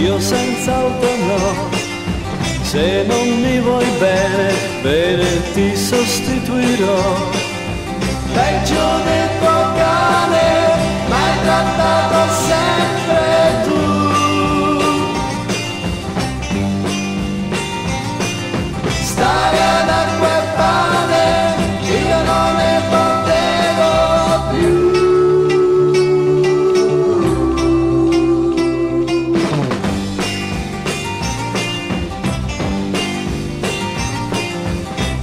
io senz'altro no. Se non mi vuoi bene, bene ti sostituirò. Peggio del tuo cane, m'hai trattato sempre tu. Stare ad acqua e pane, io non ne potevo più.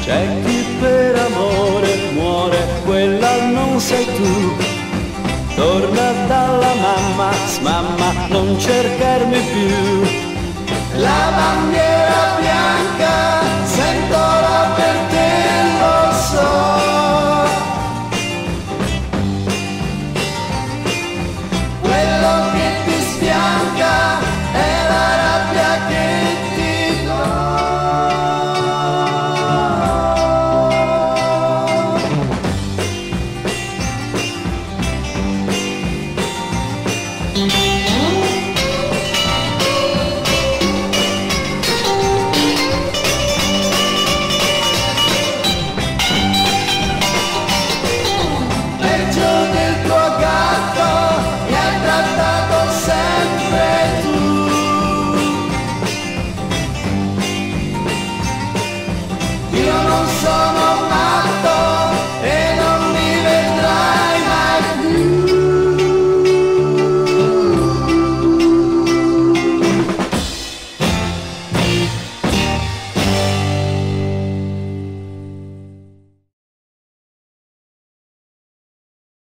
C'è chi per amore muore, quella non sei tu. Torna dalla mamma, mamma, non cercarmi più. La bandiera bianca